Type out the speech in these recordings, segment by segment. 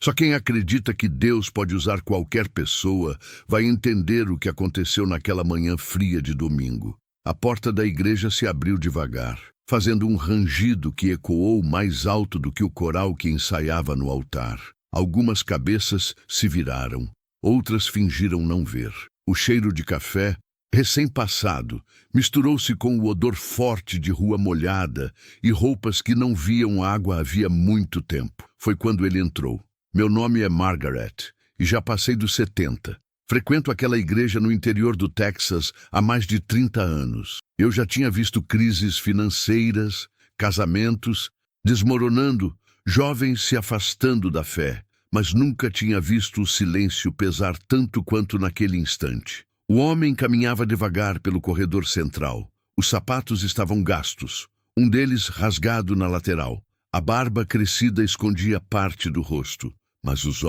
Só quem acredita que Deus pode usar qualquer pessoa vai entender o que aconteceu naquela manhã fria de domingo. A porta da igreja se abriu devagar, fazendo um rangido que ecoou mais alto do que o coral que ensaiava no altar. Algumas cabeças se viraram, outras fingiram não ver. O cheiro de café, recém-passado, misturou-se com o odor forte de rua molhada e roupas que não viam água havia muito tempo. Foi quando ele entrou. Meu nome é Margaret e já passei dos 70. Frequento aquela igreja no interior do Texas há mais de 30 anos. Eu já tinha visto crises financeiras, casamentos desmoronando, jovens se afastando da fé, mas nunca tinha visto o silêncio pesar tanto quanto naquele instante. O homem caminhava devagar pelo corredor central. Os sapatos estavam gastos, um deles rasgado na lateral. A barba crescida escondia parte do rosto, mas os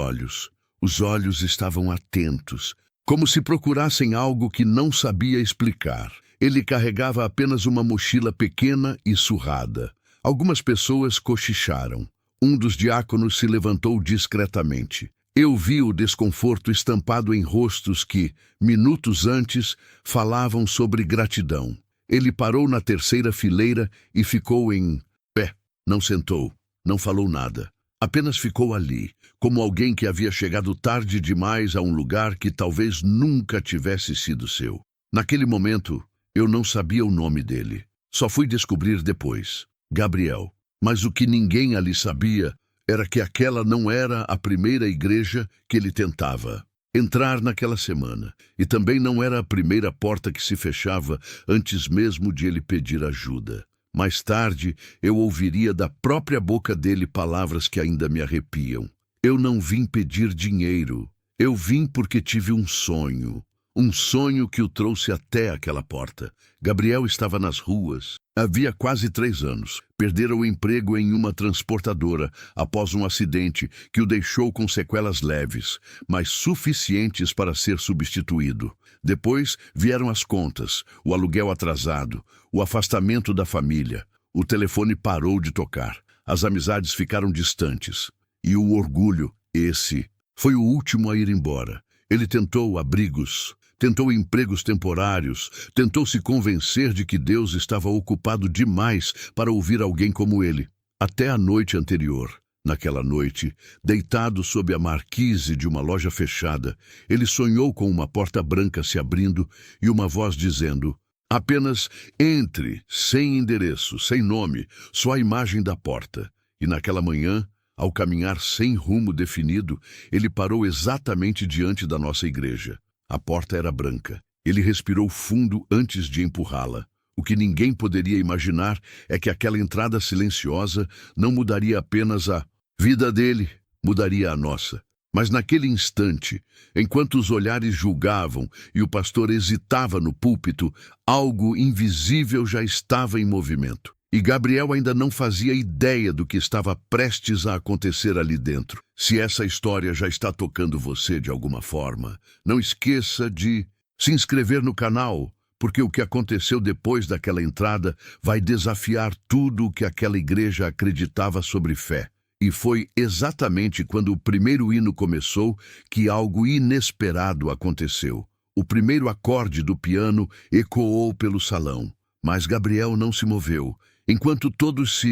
olhos estavam atentos, como se procurassem algo que não sabia explicar. Ele carregava apenas uma mochila pequena e surrada. Algumas pessoas cochicharam. Um dos diáconos se levantou discretamente. Eu vi o desconforto estampado em rostos que, minutos antes, falavam sobre gratidão. Ele parou na terceira fileira e ficou em pé. Não sentou, não falou nada. Apenas ficou ali, como alguém que havia chegado tarde demais a um lugar que talvez nunca tivesse sido seu. Naquele momento, eu não sabia o nome dele. Só fui descobrir depois. Gabriel. Mas o que ninguém ali sabia era que aquela não era a primeira igreja que ele tentava entrar naquela semana. E também não era a primeira porta que se fechava antes mesmo de ele pedir ajuda. Mais tarde, eu ouviria da própria boca dele palavras que ainda me arrepiam. Eu não vim pedir dinheiro. Eu vim porque tive um sonho. Um sonho que o trouxe até aquela porta. Gabriel estava nas ruas. Havia quase 3 anos. Perdera o emprego em uma transportadora após um acidente que o deixou com sequelas leves, mas suficientes para ser substituído. Depois vieram as contas, o aluguel atrasado, o afastamento da família. O telefone parou de tocar. As amizades ficaram distantes. E o orgulho, esse, foi o último a ir embora. Ele tentou abrigos, tentou empregos temporários, tentou se convencer de que Deus estava ocupado demais para ouvir alguém como ele. Até a noite anterior. Naquela noite, deitado sob a marquise de uma loja fechada, ele sonhou com uma porta branca se abrindo e uma voz dizendo: apenas entre, sem endereço, sem nome, só a imagem da porta. E naquela manhã, ao caminhar sem rumo definido, ele parou exatamente diante da nossa igreja. A porta era branca. Ele respirou fundo antes de empurrá-la. O que ninguém poderia imaginar é que aquela entrada silenciosa não mudaria apenas a vida dele, mudaria a nossa. Mas naquele instante, enquanto os olhares julgavam e o pastor hesitava no púlpito, algo invisível já estava em movimento. E Gabriel ainda não fazia ideia do que estava prestes a acontecer ali dentro. Se essa história já está tocando você de alguma forma, não esqueça de se inscrever no canal, porque o que aconteceu depois daquela entrada vai desafiar tudo o que aquela igreja acreditava sobre fé. E foi exatamente quando o primeiro hino começou que algo inesperado aconteceu. O primeiro acorde do piano ecoou pelo salão, mas Gabriel não se moveu. Enquanto todos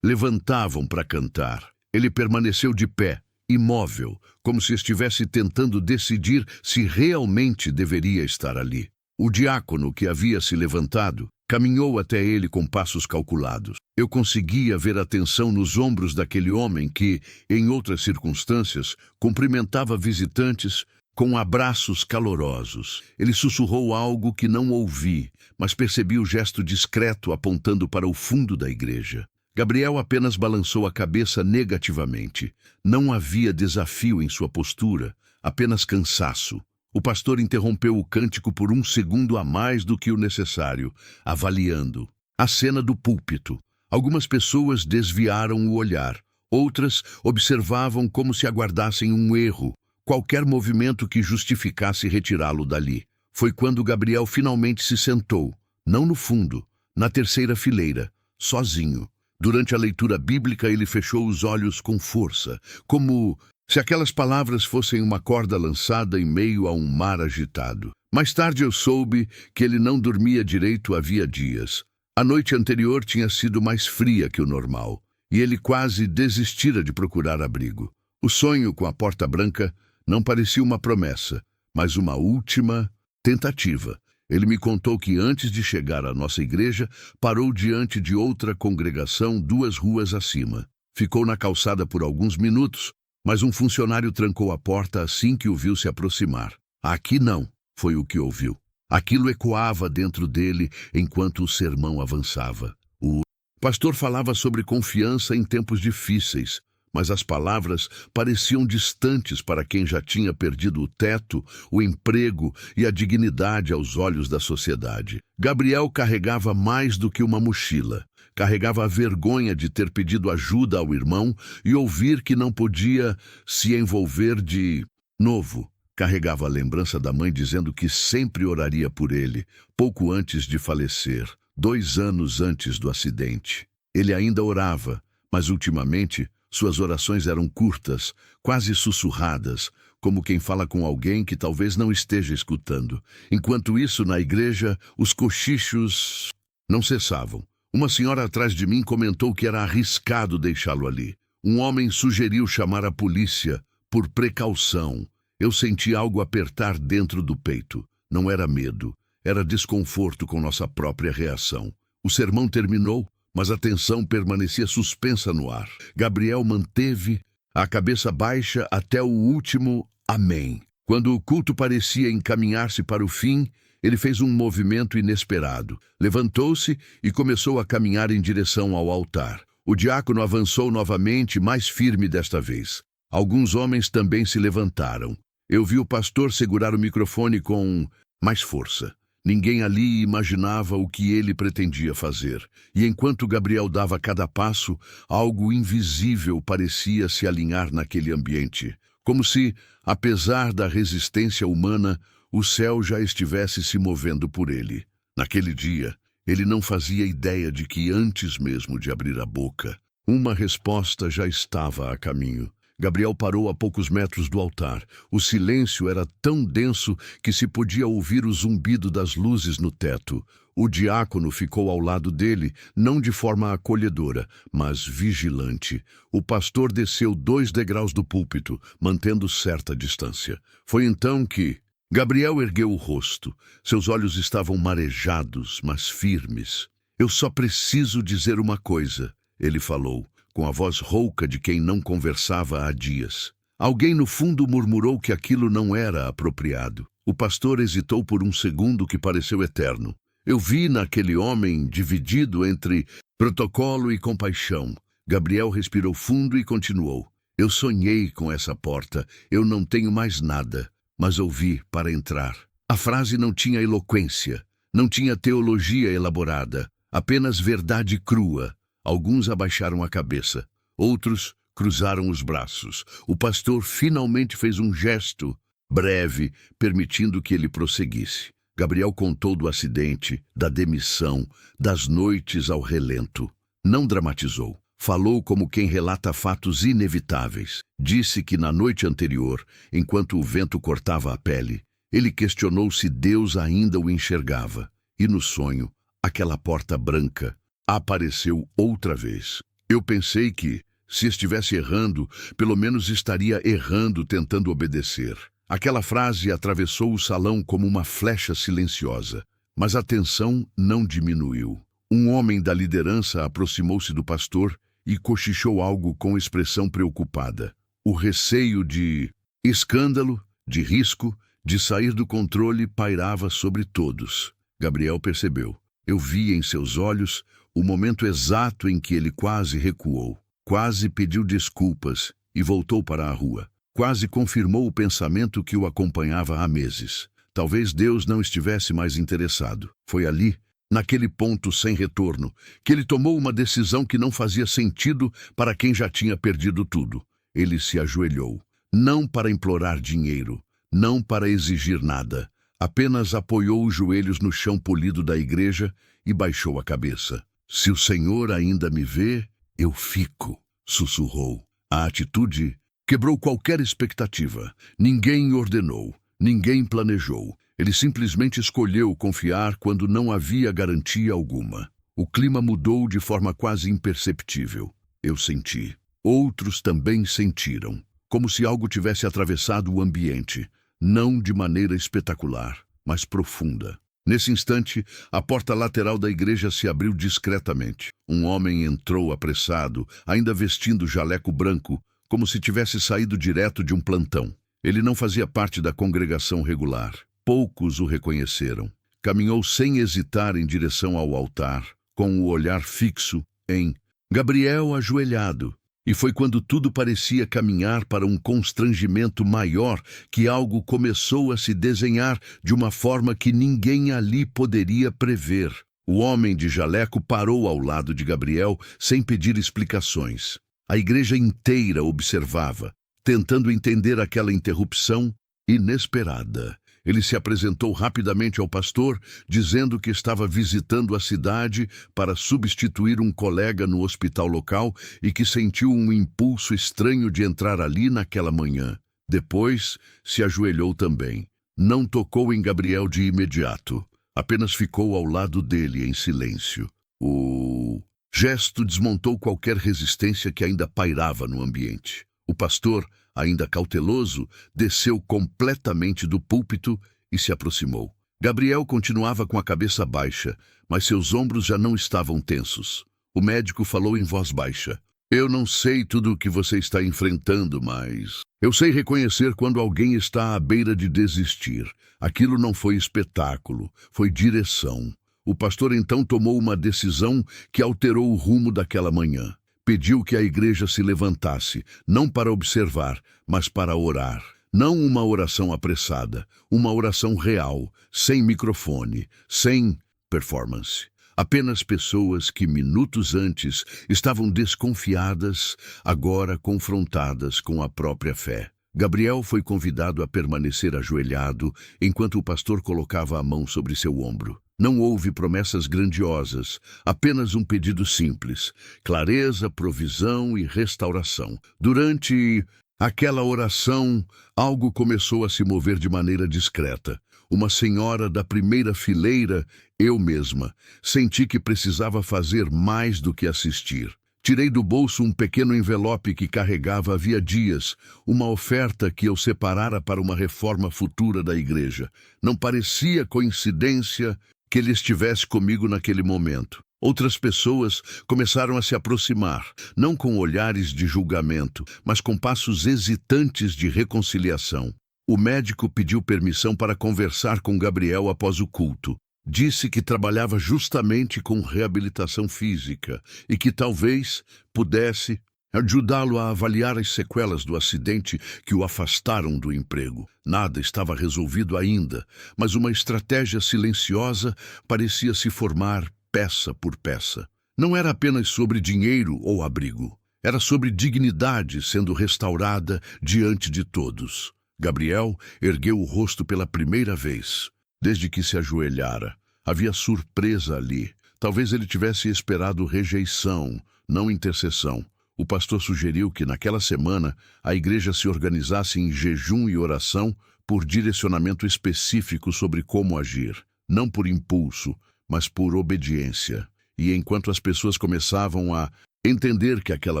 levantavam para cantar, ele permaneceu de pé, imóvel, como se estivesse tentando decidir se realmente deveria estar ali. O diácono, que havia se levantado, caminhou até ele com passos calculados. Eu conseguia ver a tensão nos ombros daquele homem que, em outras circunstâncias, cumprimentava visitantes com abraços calorosos. Ele sussurrou algo que não ouvi, mas percebi o gesto discreto apontando para o fundo da igreja. Gabriel apenas balançou a cabeça negativamente. Não havia desafio em sua postura, apenas cansaço. O pastor interrompeu o cântico por 1 segundo a mais do que o necessário, avaliando a cena do púlpito. Algumas pessoas desviaram o olhar, outras observavam como se aguardassem um erro, qualquer movimento que justificasse retirá-lo dali. Foi quando Gabriel finalmente se sentou, não no fundo, na terceira fileira, sozinho. Durante a leitura bíblica, ele fechou os olhos com força, como se aquelas palavras fossem uma corda lançada em meio a um mar agitado. Mais tarde eu soube que ele não dormia direito havia dias. A noite anterior tinha sido mais fria que o normal, e ele quase desistira de procurar abrigo. O sonho com a porta branca não parecia uma promessa, mas uma última tentativa. Ele me contou que antes de chegar à nossa igreja, parou diante de outra congregação 2 ruas acima. Ficou na calçada por alguns minutos, mas um funcionário trancou a porta assim que o viu se aproximar. Aqui não, foi o que ouviu. Aquilo ecoava dentro dele enquanto o sermão avançava. O pastor falava sobre confiança em tempos difíceis, mas as palavras pareciam distantes para quem já tinha perdido o teto, o emprego e a dignidade aos olhos da sociedade. Gabriel carregava mais do que uma mochila. Carregava a vergonha de ter pedido ajuda ao irmão e ouvir que não podia se envolver de novo. Carregava a lembrança da mãe dizendo que sempre oraria por ele, pouco antes de falecer, 2 anos antes do acidente. Ele ainda orava, mas ultimamente suas orações eram curtas, quase sussurradas, como quem fala com alguém que talvez não esteja escutando. Enquanto isso, na igreja, os cochichos não cessavam. Uma senhora atrás de mim comentou que era arriscado deixá-lo ali. Um homem sugeriu chamar a polícia, por precaução. Eu senti algo apertar dentro do peito. Não era medo, era desconforto com nossa própria reação. O sermão terminou, mas a tensão permanecia suspensa no ar. Gabriel manteve a cabeça baixa até o último amém. Quando o culto parecia encaminhar-se para o fim, ele fez um movimento inesperado. Levantou-se e começou a caminhar em direção ao altar. O diácono avançou novamente, mais firme desta vez. Alguns homens também se levantaram. Eu vi o pastor segurar o microfone com mais força. Ninguém ali imaginava o que ele pretendia fazer. E enquanto Gabriel dava cada passo, algo invisível parecia se alinhar naquele ambiente. Como se, apesar da resistência humana, o céu já estivesse se movendo por ele. Naquele dia, ele não fazia ideia de que antes mesmo de abrir a boca, uma resposta já estava a caminho. Gabriel parou a poucos metros do altar. O silêncio era tão denso que se podia ouvir o zumbido das luzes no teto. O diácono ficou ao lado dele, não de forma acolhedora, mas vigilante. O pastor desceu 2 degraus do púlpito, mantendo certa distância. Foi então que Gabriel ergueu o rosto. Seus olhos estavam marejados, mas firmes. "Eu só preciso dizer uma coisa", ele falou, com a voz rouca de quem não conversava há dias. Alguém no fundo murmurou que aquilo não era apropriado. O pastor hesitou por um segundo que pareceu eterno. Eu vi naquele homem dividido entre protocolo e compaixão. Gabriel respirou fundo e continuou. "Eu sonhei com essa porta. Eu não tenho mais nada, mas ouvi para entrar." A frase não tinha eloquência, não tinha teologia elaborada, apenas verdade crua. Alguns abaixaram a cabeça, outros cruzaram os braços. O pastor finalmente fez um gesto breve, permitindo que ele prosseguisse. Gabriel contou do acidente, da demissão, das noites ao relento. Não dramatizou. Falou como quem relata fatos inevitáveis. Disse que na noite anterior, enquanto o vento cortava a pele, ele questionou se Deus ainda o enxergava. E no sonho, aquela porta branca apareceu outra vez. Eu pensei que, se estivesse errando, pelo menos estaria errando tentando obedecer. Aquela frase atravessou o salão como uma flecha silenciosa, mas a tensão não diminuiu. Um homem da liderança aproximou-se do pastor e cochichou algo com expressão preocupada. O receio de escândalo, de risco, de sair do controle pairava sobre todos. Gabriel percebeu. Eu vi em seus olhos o momento exato em que ele quase recuou, quase pediu desculpas e voltou para a rua. Quase confirmou o pensamento que o acompanhava há meses. Talvez Deus não estivesse mais interessado. Foi ali, naquele ponto sem retorno, que ele tomou uma decisão que não fazia sentido para quem já tinha perdido tudo. Ele se ajoelhou, não para implorar dinheiro, não para exigir nada. Apenas apoiou os joelhos no chão polido da igreja e baixou a cabeça. "Se o Senhor ainda me vê", Eu fico, sussurrou. A atitude quebrou qualquer expectativa. Ninguém ordenou, ninguém planejou. Ele simplesmente escolheu confiar quando não havia garantia alguma. O clima mudou de forma quase imperceptível. Eu senti. Outros também sentiram, como se algo tivesse atravessado o ambiente, não de maneira espetacular, mas profunda. Nesse instante, a porta lateral da igreja se abriu discretamente. Um homem entrou apressado, ainda vestindo jaleco branco, como se tivesse saído direto de um plantão. Ele não fazia parte da congregação regular. Poucos o reconheceram. Caminhou sem hesitar em direção ao altar, com o olhar fixo em Gabriel ajoelhado. E foi quando tudo parecia caminhar para um constrangimento maior que algo começou a se desenhar de uma forma que ninguém ali poderia prever. O homem de jaleco parou ao lado de Gabriel sem pedir explicações. A igreja inteira observava, tentando entender aquela interrupção inesperada. Ele se apresentou rapidamente ao pastor, dizendo que estava visitando a cidade para substituir um colega no hospital local e que sentiu um impulso estranho de entrar ali naquela manhã. Depois, se ajoelhou também. Não tocou em Gabriel de imediato. Apenas ficou ao lado dele em silêncio. O gesto desmontou qualquer resistência que ainda pairava no ambiente. O pastor, ainda cauteloso, desceu completamente do púlpito e se aproximou. Gabriel continuava com a cabeça baixa, mas seus ombros já não estavam tensos. O médico falou em voz baixa. Eu não sei tudo o que você está enfrentando, mas eu sei reconhecer quando alguém está à beira de desistir. Aquilo não foi espetáculo, foi direção. O pastor então tomou uma decisão que alterou o rumo daquela manhã. Pediu que a igreja se levantasse, não para observar, mas para orar. Não uma oração apressada, uma oração real, sem microfone, sem performance. Apenas pessoas que minutos antes estavam desconfiadas, agora confrontadas com a própria fé. Gabriel foi convidado a permanecer ajoelhado enquanto o pastor colocava a mão sobre seu ombro. Não houve promessas grandiosas, apenas um pedido simples: clareza, provisão e restauração. Durante aquela oração, algo começou a se mover de maneira discreta. Uma senhora da primeira fileira, eu mesma, senti que precisava fazer mais do que assistir. Tirei do bolso um pequeno envelope que carregava havia dias, uma oferta que eu separara para uma reforma futura da igreja. Não parecia coincidência que ele estivesse comigo naquele momento. Outras pessoas começaram a se aproximar, não com olhares de julgamento, mas com passos hesitantes de reconciliação. O médico pediu permissão para conversar com Gabriel após o culto. Disse que trabalhava justamente com reabilitação física e que talvez pudesse ajudá-lo a avaliar as sequelas do acidente que o afastaram do emprego. Nada estava resolvido ainda, mas uma estratégia silenciosa parecia se formar peça por peça. Não era apenas sobre dinheiro ou abrigo. Era sobre dignidade sendo restaurada diante de todos. Gabriel ergueu o rosto pela primeira vez. Desde que se ajoelhara, havia surpresa ali. Talvez ele tivesse esperado rejeição, não intercessão. O pastor sugeriu que naquela semana a igreja se organizasse em jejum e oração por direcionamento específico sobre como agir, não por impulso, mas por obediência. E enquanto as pessoas começavam a entender que aquela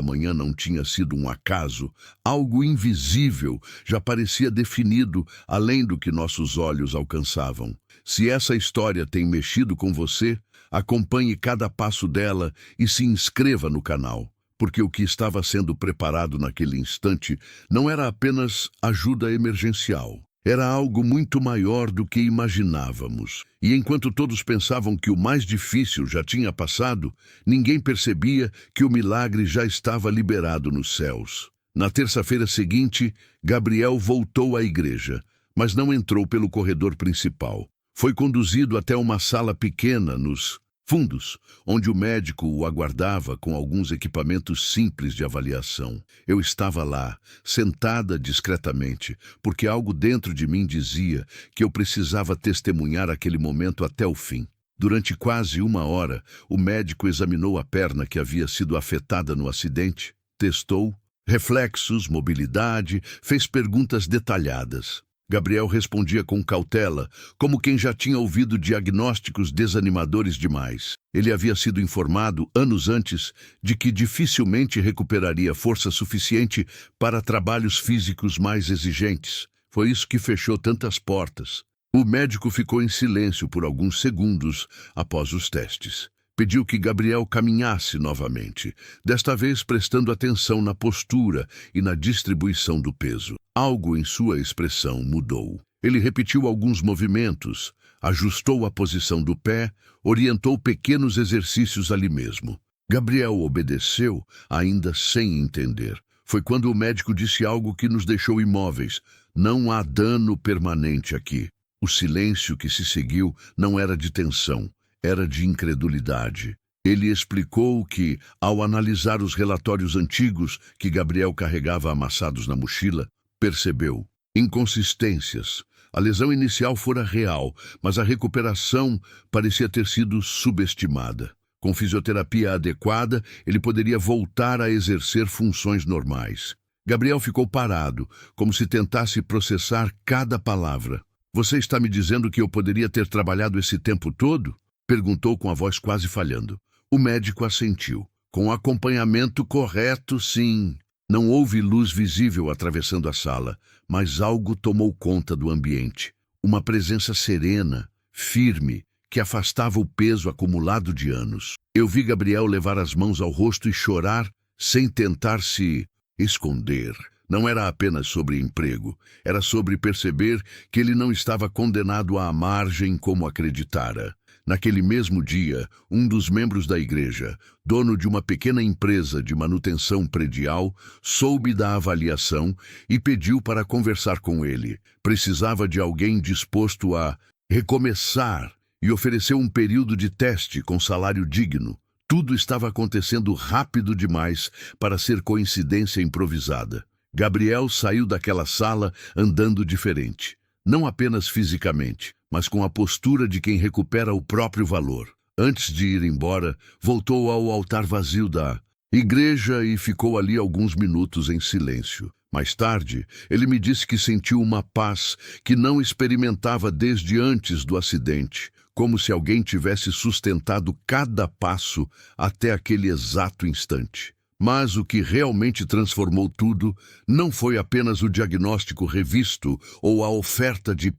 manhã não tinha sido um acaso, algo invisível já parecia definido além do que nossos olhos alcançavam. Se essa história tem mexido com você, acompanhe cada passo dela e se inscreva no canal, porque o que estava sendo preparado naquele instante não era apenas ajuda emergencial. Era algo muito maior do que imaginávamos. E enquanto todos pensavam que o mais difícil já tinha passado, ninguém percebia que o milagre já estava liberado nos céus. Na terça-feira seguinte, Gabriel voltou à igreja, mas não entrou pelo corredor principal. Foi conduzido até uma sala pequena nos fundos, onde o médico o aguardava com alguns equipamentos simples de avaliação. Eu estava lá, sentada discretamente, porque algo dentro de mim dizia que eu precisava testemunhar aquele momento até o fim. Durante quase 1 hora, o médico examinou a perna que havia sido afetada no acidente, testou reflexos, mobilidade, fez perguntas detalhadas. Gabriel respondia com cautela, como quem já tinha ouvido diagnósticos desanimadores demais. Ele havia sido informado, anos antes, de que dificilmente recuperaria força suficiente para trabalhos físicos mais exigentes. Foi isso que fechou tantas portas. O médico ficou em silêncio por alguns segundos após os testes. Pediu que Gabriel caminhasse novamente, desta vez prestando atenção na postura e na distribuição do peso. Algo em sua expressão mudou. Ele repetiu alguns movimentos, ajustou a posição do pé, orientou pequenos exercícios ali mesmo. Gabriel obedeceu, ainda sem entender. Foi quando o médico disse algo que nos deixou imóveis. Não há dano permanente aqui. O silêncio que se seguiu não era de tensão. Era de incredulidade. Ele explicou que, ao analisar os relatórios antigos que Gabriel carregava amassados na mochila, percebeu inconsistências. A lesão inicial fora real, mas a recuperação parecia ter sido subestimada. Com fisioterapia adequada, ele poderia voltar a exercer funções normais. Gabriel ficou parado, como se tentasse processar cada palavra. "Você está me dizendo que eu poderia ter trabalhado esse tempo todo?" Perguntou com a voz quase falhando. O médico assentiu. "Com acompanhamento correto, sim." Não houve luz visível atravessando a sala, mas algo tomou conta do ambiente. Uma presença serena, firme, que afastava o peso acumulado de anos. Eu vi Gabriel levar as mãos ao rosto e chorar, sem tentar se esconder. Não era apenas sobre emprego, era sobre perceber que ele não estava condenado à margem como acreditara. Naquele mesmo dia, um dos membros da igreja, dono de uma pequena empresa de manutenção predial, soube da avaliação e pediu para conversar com ele. Precisava de alguém disposto a recomeçar e ofereceu um período de teste com salário digno. Tudo estava acontecendo rápido demais para ser coincidência improvisada. Gabriel saiu daquela sala andando diferente. Não apenas fisicamente, mas com a postura de quem recupera o próprio valor. Antes de ir embora, voltou ao altar vazio da igreja e ficou ali alguns minutos em silêncio. Mais tarde, ele me disse que sentiu uma paz que não experimentava desde antes do acidente, como se alguém tivesse sustentado cada passo até aquele exato instante. Mas o que realmente transformou tudo não foi apenas o diagnóstico revisto ou a oferta de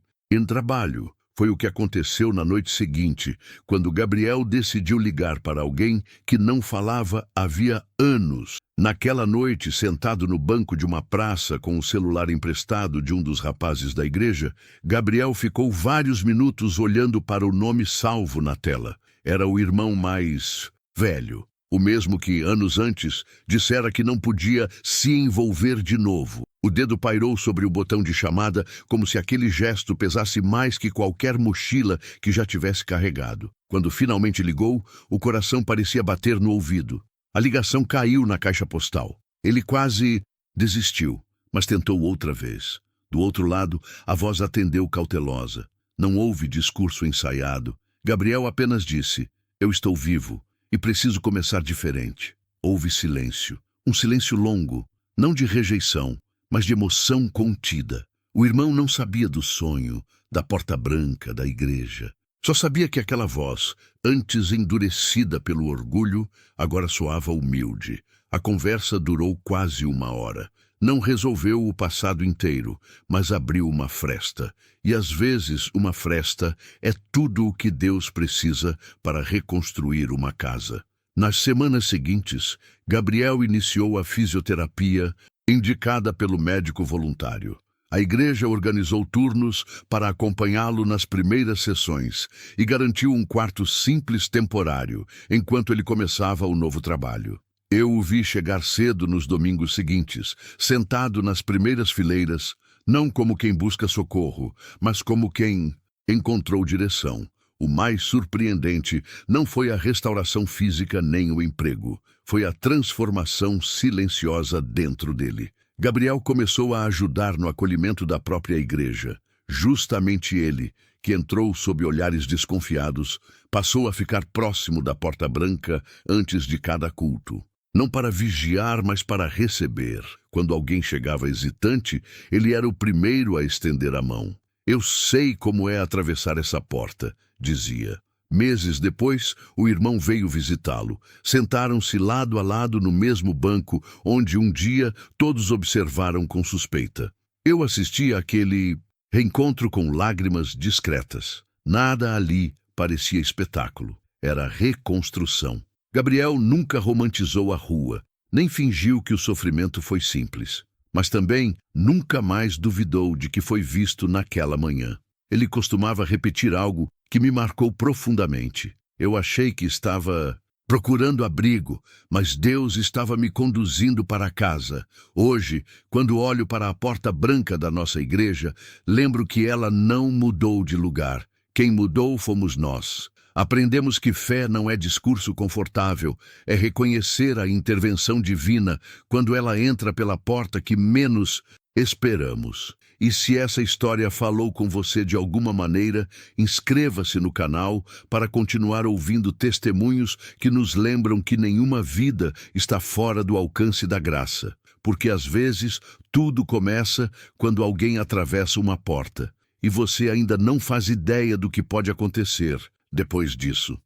trabalho. Foi o que aconteceu na noite seguinte, quando Gabriel decidiu ligar para alguém que não falava havia anos. Naquela noite, sentado no banco de uma praça com o celular emprestado de um dos rapazes da igreja, Gabriel ficou vários minutos olhando para o nome salvo na tela. Era o irmão mais velho. O mesmo que, anos antes, dissera que não podia se envolver de novo. O dedo pairou sobre o botão de chamada como se aquele gesto pesasse mais que qualquer mochila que já tivesse carregado. Quando finalmente ligou, o coração parecia bater no ouvido. A ligação caiu na caixa postal. Ele quase desistiu, mas tentou outra vez. Do outro lado, a voz atendeu cautelosa. Não houve discurso ensaiado. Gabriel apenas disse: "Eu estou vivo. E preciso começar diferente." Houve silêncio. Um silêncio longo, não de rejeição, mas de emoção contida. O irmão não sabia do sonho, da porta branca, da igreja. Só sabia que aquela voz, antes endurecida pelo orgulho, agora soava humilde. A conversa durou quase 1 hora. Não resolveu o passado inteiro, mas abriu uma fresta. E às vezes uma fresta é tudo o que Deus precisa para reconstruir uma casa. Nas semanas seguintes, Gabriel iniciou a fisioterapia indicada pelo médico voluntário. A igreja organizou turnos para acompanhá-lo nas primeiras sessões e garantiu um quarto simples temporário, enquanto ele começava o novo trabalho. Eu o vi chegar cedo nos domingos seguintes, sentado nas primeiras fileiras, não como quem busca socorro, mas como quem encontrou direção. O mais surpreendente não foi a restauração física nem o emprego, foi a transformação silenciosa dentro dele. Gabriel começou a ajudar no acolhimento da própria igreja, justamente ele, que entrou sob olhares desconfiados, passou a ficar próximo da porta branca antes de cada culto. Não para vigiar, mas para receber. Quando alguém chegava hesitante, ele era o primeiro a estender a mão. Eu sei como é atravessar essa porta, dizia. Meses depois, o irmão veio visitá-lo. Sentaram-se lado a lado no mesmo banco, onde um dia todos observaram com suspeita. Eu assisti àquele reencontro com lágrimas discretas. Nada ali parecia espetáculo. Era reconstrução. Gabriel nunca romantizou a rua, nem fingiu que o sofrimento foi simples. Mas também nunca mais duvidou de que foi visto naquela manhã. Ele costumava repetir algo que me marcou profundamente. Eu achei que estava procurando abrigo, mas Deus estava me conduzindo para casa. Hoje, quando olho para a porta branca da nossa igreja, lembro que ela não mudou de lugar. Quem mudou fomos nós. Aprendemos que fé não é discurso confortável, é reconhecer a intervenção divina quando ela entra pela porta que menos esperamos. E se essa história falou com você de alguma maneira, inscreva-se no canal para continuar ouvindo testemunhos que nos lembram que nenhuma vida está fora do alcance da graça. Porque às vezes tudo começa quando alguém atravessa uma porta e você ainda não faz ideia do que pode acontecer depois disso.